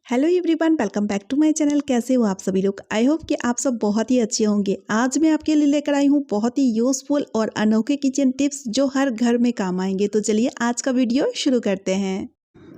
Hello everyone, welcome back to my channel. कैसे हो आप सभी लोग? आई होप कि आप सब बहुत ही अच्छे होंगे। आज मैं आपके लिए लेकर आई हूँ बहुत ही यूजफुल और अनोखे किचन टिप्स जो हर घर में काम आएंगे। तो चलिए आज का वीडियो शुरू करते हैं।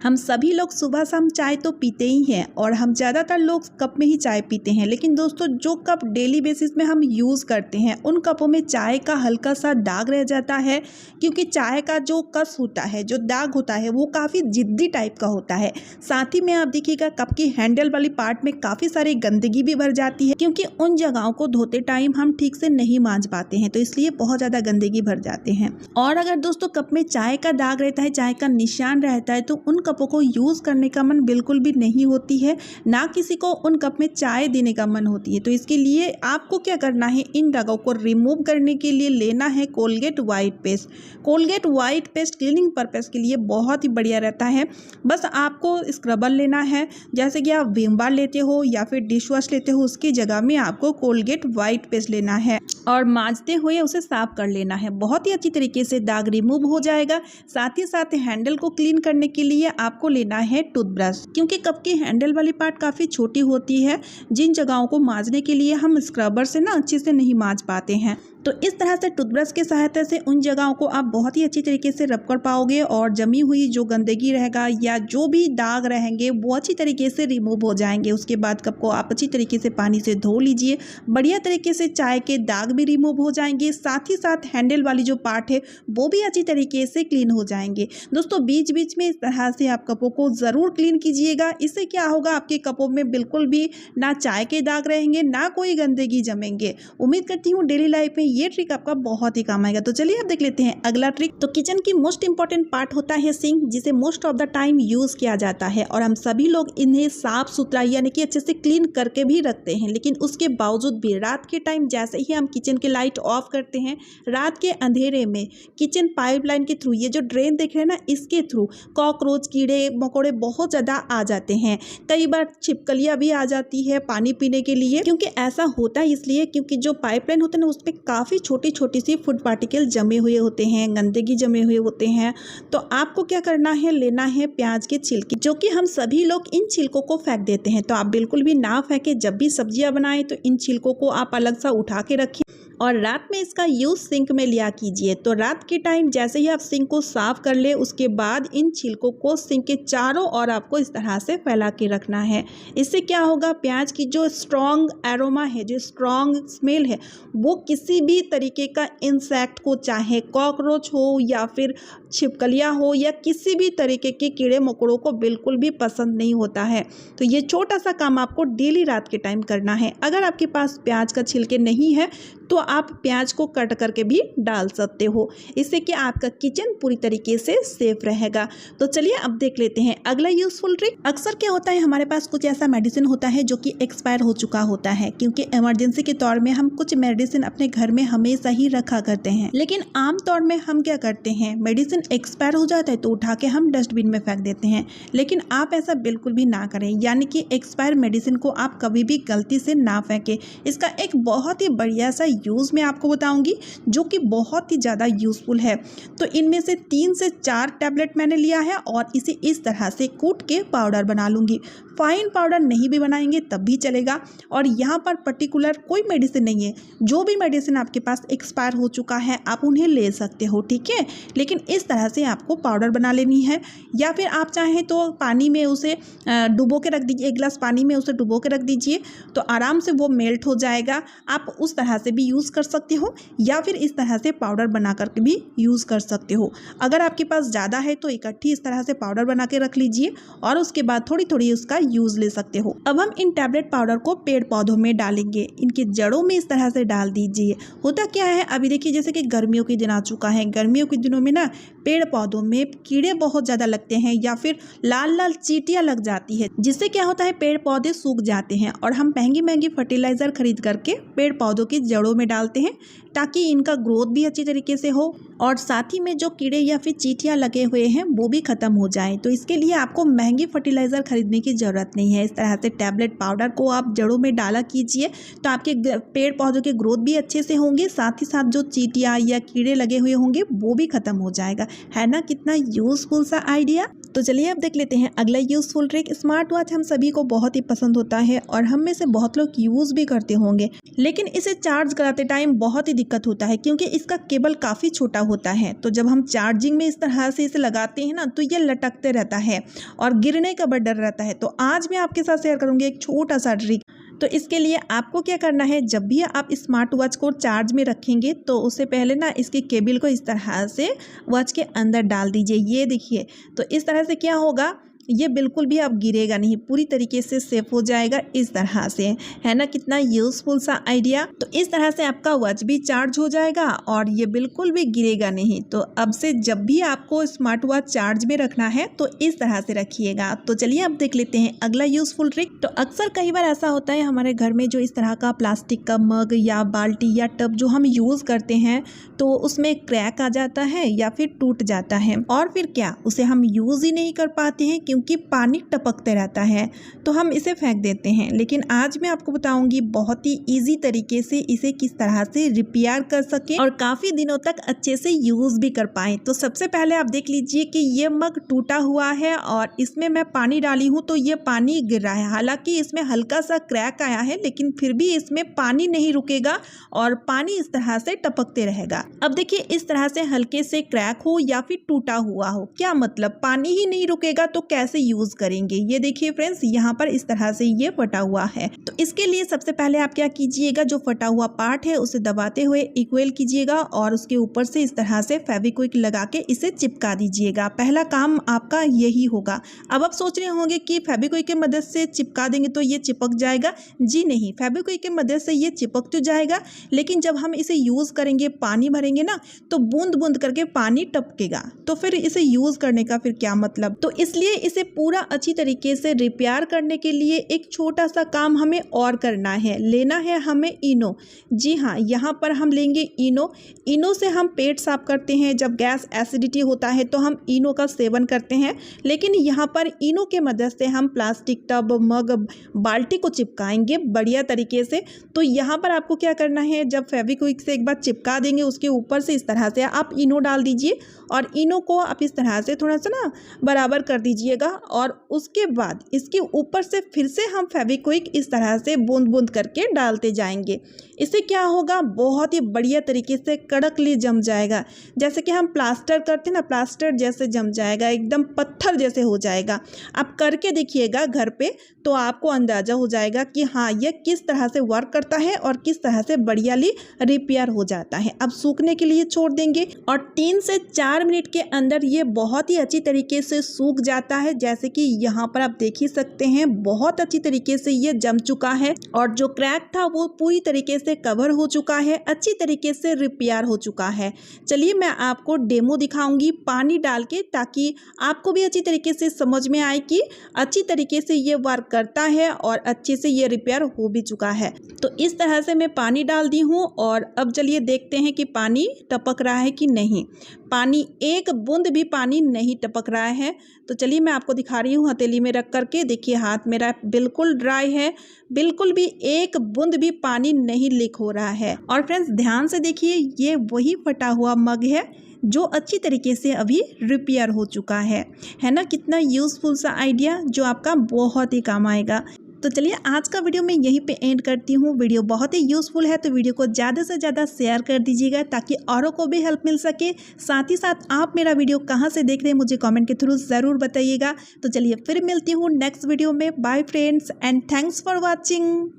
हम सभी लोग सुबह शाम चाय तो पीते ही हैं और हम ज़्यादातर लोग कप में ही चाय पीते हैं। लेकिन दोस्तों, जो कप डेली बेसिस में हम यूज़ करते हैं उन कपों में चाय का हल्का सा दाग रह जाता है, क्योंकि चाय का जो कस होता है, जो दाग होता है, वो काफ़ी जिद्दी टाइप का होता है। साथ ही में आप देखिएगा कप की हैंडल वाली पार्ट में काफ़ी सारी गंदगी भी भर जाती है, क्योंकि उन जगहों को धोते टाइम हम ठीक से नहीं मांज पाते हैं, तो इसलिए बहुत ज़्यादा गंदगी भर जाते हैं। और अगर दोस्तों कप में चाय का दाग रहता है, चाय का निशान रहता है, तो उन कपों को यूज़ करने का मन बिल्कुल भी नहीं होती है, ना किसी को उन कप में चाय देने का मन होती है। तो इसके लिए आपको क्या करना है, इन दागों को रिमूव करने के लिए लेना है Colgate white paste. Colgate white paste cleaning purpose के लिए बहुत ही बढ़िया रहता है। बस आपको स्क्रबर लेना है, जैसे कि आप विम बार लेते हो या फिर डिश वॉश लेते हो, उसकी जगह में आपको कोलगेट वाइट पेस्ट लेना है और मांजते हुए उसे साफ कर लेना है। बहुत ही अच्छी तरीके से दाग रिमूव हो जाएगा। साथ ही साथ हैंडल को क्लीन करने के लिए आपको लेना है टूथब्रश, क्योंकि कप की हैंडल वाली पार्ट काफ़ी छोटी होती है, जिन जगहों को मांजने के लिए हम स्क्रबर से अच्छे से नहीं मांज पाते हैं। तो इस तरह से टूथब्रश की सहायता से उन जगहों को आप बहुत ही अच्छी तरीके से रब कर पाओगे और जमी हुई जो गंदगी रहेगा या जो भी दाग रहेंगे वो अच्छी तरीके से रिमूव हो जाएंगे। उसके बाद कप को आप अच्छी तरीके से पानी से धो लीजिए, बढ़िया तरीके से चाय के दाग भी रिमूव हो जाएंगे। साथ ही साथ हैंडल वाली जो पार्ट है वो भी अच्छी तरीके से क्लीन हो जाएंगे। दोस्तों, बीच बीच में इस तरह से आप कपों को ज़रूर क्लीन कीजिएगा। इससे क्या होगा, आपके कपों में बिल्कुल भी ना चाय के दाग रहेंगे, ना कोई गंदगी जमेंगे। उम्मीद करती हूँ डेली लाइफ में ये ट्रिक आपका बहुत ही काम आएगा। तो चलिए अब देख लेते हैं अगला ट्रिक। तो किचन की मोस्ट इंपॉर्टेंट पार्ट होता है सिंक, जिसे most of the time use किया जाता है और हम सभी लोग इन्हें साफ सुथरा यानी कि अच्छे से क्लीन करके भी रखते हैं। लेकिन उसके बावजूद भी रात के टाइम जैसे ही हम किचन की लाइट ऑफ करते हैं, रात के अंधेरे में किचन पाइपलाइन के थ्रू, ये जो ड्रेन देख रहे हैं ना, इसके थ्रू कॉकरोच, कीड़े मकोड़े बहुत ज़्यादा आ जाते हैं। कई बार छिपकलियाँ भी आ जाती है पानी पीने के लिए, क्योंकि ऐसा होता है इसलिए क्योंकि जो पाइपलाइन होते हैं ना, उस पर काफ़ी छोटी छोटी सी फूड पार्टिकल जमे हुए होते हैं, गंदगी जमे हुए होते हैं। तो आपको क्या करना है, लेना है प्याज के छिलके, जो कि हम सभी लोग इन छिलकों को फेंक देते हैं। तो आप बिल्कुल भी ना फेंके। जब भी सब्जियां बनाएं तो इन छिलकों को आप अलग सा उठा के रखिए और रात में इसका यूज़ सिंक में लिया कीजिए। तो रात के टाइम जैसे ही आप सिंक को साफ कर ले, उसके बाद इन छिलकों को सिंक के चारों ओर आपको इस तरह से फैला के रखना है। इससे क्या होगा, प्याज की जो स्ट्रॉन्ग एरोमा है, जो स्ट्रॉन्ग स्मेल है, वो किसी भी तरीके का इंसेक्ट को, चाहे कॉकरोच हो या फिर छिपकलियाँ हो या किसी भी तरीके के कीड़े मकोड़ों को बिल्कुल भी पसंद नहीं होता है। तो ये छोटा सा काम आपको डेली रात के टाइम करना है। अगर आपके पास प्याज का छिलके नहीं है तो आप प्याज को कट करके भी डाल सकते हो। इससे कि आपका किचन पूरी तरीके से सेफ रहेगा। तो चलिए अब देख लेते हैं अगला यूजफुल ट्रिक। अक्सर क्या होता है, हमारे पास कुछ ऐसा मेडिसिन होता है जो कि एक्सपायर हो चुका होता है, क्योंकि इमरजेंसी के तौर में हम कुछ मेडिसिन अपने घर में हमेशा ही रखा करते हैं। लेकिन आमतौर में हम क्या करते हैं, मेडिसिन एक्सपायर हो जाता है तो उठा के हम डस्टबिन में फेंक देते हैं। लेकिन आप ऐसा बिल्कुल भी ना करें, यानी कि एक्सपायर मेडिसिन को आप कभी भी गलती से ना फेंकें। इसका एक बहुत ही बढ़िया सा यूज़ मैं आपको बताऊंगी, जो कि बहुत ही ज़्यादा यूज़फुल है। तो इनमें से 3 से 4 टैबलेट मैंने लिया है और इसे इस तरह से कूट के पाउडर बना लूँगी। फाइन पाउडर नहीं भी बनाएंगे तब भी चलेगा। और यहाँ पर पर्टिकुलर कोई मेडिसिन नहीं है, जो भी मेडिसिन आपके पास एक्सपायर हो चुका है आप उन्हें ले सकते हो, ठीक है। लेकिन इस तरह से आपको पाउडर बना लेनी है, या फिर आप चाहें तो पानी में उसे डुबो के रख दीजिए। 1 गिलास पानी में उसे डुबो के रख दीजिए तो आराम से वो मेल्ट हो जाएगा। आप उस तरह से भी यूज़ कर सकते हो या फिर इस तरह से पाउडर बना करके भी यूज़ कर सकते हो। अगर आपके पास ज़्यादा है तो इकट्ठी इस तरह से पाउडर बना के रख लीजिए और उसके बाद थोड़ी थोड़ी उसका यूज़ ले सकते हो। अब हम इन टैबलेट पाउडर को पेड़ पौधों में डालेंगे, इनके जड़ों में इस तरह से डाल दीजिए। होता क्या है, अभी देखिए जैसे कि गर्मियों के दिन आ चुका है, गर्मियों के दिनों में ना पेड़ पौधों में कीड़े बहुत ज़्यादा लगते हैं या फिर लाल लाल चींटियाँ लग जाती है, जिससे क्या होता है, पेड़ पौधे सूख जाते हैं और हम महंगी महंगी फर्टिलाइज़र खरीद करके पेड़ पौधों की जड़ों में डालते हैं ताकि इनका ग्रोथ भी अच्छी तरीके से हो और साथ ही में जो कीड़े या फिर चींटियाँ लगे हुए हैं वो भी ख़त्म हो जाए। तो इसके लिए आपको महंगी फर्टिलाइज़र खरीदने की ज़रूरत नहीं है। इस तरह से टैबलेट पाउडर को आप जड़ों में डाला कीजिए तो आपके पेड़ पौधों के ग्रोथ भी अच्छे से होंगे, साथ ही साथ जो चींटियाँ या कीड़े लगे हुए होंगे वो भी ख़त्म हो जाएगा। है ना कितना यूज़फुल सा आइडिया। तो चलिए अब देख लेते हैं अगला यूज़फुल ट्रिक। स्मार्ट वॉच हम सभी को बहुत ही पसंद होता है और हम में से बहुत लोग यूज़ भी करते होंगे, लेकिन इसे चार्ज कराते टाइम बहुत ही दिक्कत होता है क्योंकि इसका केबल काफ़ी छोटा होता है। तो जब हम चार्जिंग में इस तरह से इसे लगाते हैं ना तो ये लटकते रहता है और गिरने का बड़ा डर रहता है। तो आज मैं आपके साथ शेयर करूँगी एक छोटा सा ट्रिक। तो इसके लिए आपको क्या करना है, जब भी आप स्मार्ट वॉच को चार्ज में रखेंगे तो उससे पहले ना इसकी केबल को इस तरह से वॉच के अंदर डाल दीजिए। ये देखिए, तो इस तरह से क्या होगा, ये बिल्कुल भी अब गिरेगा नहीं, पूरी तरीके से सेफ हो जाएगा इस तरह से। है ना कितना यूज़फुल सा आइडिया। तो इस तरह से आपका वॉच भी चार्ज हो जाएगा और ये बिल्कुल भी गिरेगा नहीं। तो अब से जब भी आपको स्मार्ट वॉच चार्ज में रखना है तो इस तरह से रखिएगा। तो चलिए अब देख लेते हैं अगला यूज़फुल ट्रिक। तो अक्सर कई बार ऐसा होता है हमारे घर में जो इस तरह का प्लास्टिक का मग या बाल्टी या टब जो हम यूज़ करते हैं तो उसमें क्रैक आ जाता है या फिर टूट जाता है और फिर क्या, उसे हम यूज़ ही नहीं कर पाते हैं क्योंकि पानी टपकते रहता है तो हम इसे फेंक देते हैं। लेकिन आज मैं आपको बताऊंगी बहुत ही इजी तरीके से इसे किस तरह से रिपेयर कर सकें और काफ़ी दिनों तक अच्छे से यूज़ भी कर पाएँ। तो सबसे पहले आप देख लीजिए कि ये मग टूटा हुआ है और इसमें मैं पानी डाली हूँ तो ये पानी गिर रहा है। हालांकि इसमें हल्का सा क्रैक आया है लेकिन फिर भी इसमें पानी नहीं रुकेगा और पानी इस तरह से टपकते रहेगा। अब देखिए, इस तरह से हल्के से क्रैक हो या फिर टूटा हुआ हो, क्या मतलब, पानी ही नहीं रुकेगा तो कैसे यूज करेंगे। ये देखिए फ्रेंड्स, यहाँ पर इस तरह से ये फटा हुआ है। तो इसके लिए सबसे पहले आप क्या कीजिएगा, जो फटा हुआ पार्ट है उसे दबाते हुए इक्वल कीजिएगा और उसके ऊपर से इस तरह से फेविक्विक लगा के इसे चिपका दीजिएगा। पहला काम आपका यही होगा। अब आप सोच रहे होंगे कि फेविक्विक की मदद से चिपका देंगे तो ये चिपक जाएगा। जी नहीं, फेविक्विक की मदद से ये चिपक तो जाएगा लेकिन जब हम इसे यूज करेंगे, पानी भरेंगे ना तो बूंद बूंद करके पानी टपकेगा, तो फिर इसे यूज करने का फिर क्या मतलब। तो इसलिए इसे पूरा अच्छी तरीके से रिपेयर करने के लिए एक छोटा सा काम हमें और करना है। लेना है हमें इनो। जी हाँ, यहाँ पर हम लेंगे इनो। इनो से हम पेट साफ करते हैं। जब गैस एसिडिटी होता है तो हम इनो का सेवन करते हैं, लेकिन यहाँ पर इनो के मदद से हम प्लास्टिक टब, मग, बाल्टी को चिपकाएंगे बढ़िया तरीके से। तो यहाँ पर आपको क्या करना है, जब फेविक्विक से एक बार चिपका देंगे उसके ऊपर से इस तरह से आप इनो डाल दीजिए और इनो को आप इस तरह से थोड़ा सा ना बराबर कर दीजिएगा और उसके बाद इसके ऊपर से फिर से हम फेविक्विक इस तरह से बूंद बूंद करके डालते जाएंगे। इससे क्या होगा, बहुत ही बढ़िया तरीके से कड़कली जम जाएगा। जैसे कि हम प्लास्टर करते हैं ना, प्लास्टर जैसे जम जाएगा, एकदम पत्थर जैसे हो जाएगा। आप करके देखिएगा घर पे तो आपको अंदाज़ा हो जाएगा कि हाँ, ये किस तरह से वर्क करता है और किस तरह से बढ़ियाली रिपेयर हो जाता है। अब सूखने के लिए छोड़ देंगे और 3 से 4 मिनट के अंदर ये बहुत ही अच्छी तरीके से सूख जाता है। जैसे कि यहाँ पर आप देख ही सकते हैं, बहुत अच्छी तरीके से ये जम चुका है और जो क्रैक था वो पूरी तरीके से कवर हो चुका है, अच्छी तरीके से रिपेयर हो चुका है। चलिए मैं आपको डेमो दिखाऊंगी पानी डाल के, ताकि आपको भी अच्छी तरीके से समझ में आए कि अच्छी तरीके से ये वर्क करता है और अच्छे से ये रिपेयर हो भी चुका है। तो इस तरह से मैं पानी डाल दी हूँ और अब चलिए देखते हैं कि पानी टपक रहा है कि नहीं। पानी एक बूंद भी पानी नहीं टपक रहा है। तो चलिए मैं आपको दिखा रही हूँ हथेली में रख करके। देखिए हाथ मेरा बिल्कुल ड्राई है, बिल्कुल भी एक बूंद भी पानी नहीं लीक हो रहा है। और फ्रेंड्स ध्यान से देखिए, ये वही फटा हुआ मग है जो अच्छी तरीके से अभी रिपेयर हो चुका है ना। कितना यूज़फुल सा आइडिया जो आपका बहुत ही काम आएगा। तो चलिए आज का वीडियो मैं यहीं पे एंड करती हूँ। वीडियो बहुत ही यूज़फुल है तो वीडियो को ज़्यादा से ज़्यादा शेयर कर दीजिएगा ताकि औरों को भी हेल्प मिल सके। साथ ही साथ आप मेरा वीडियो कहाँ से देख रहे हैं मुझे कमेंट के थ्रू ज़रूर बताइएगा। तो चलिए फिर मिलती हूँ नेक्स्ट वीडियो में। Bye friends and thanks for watching.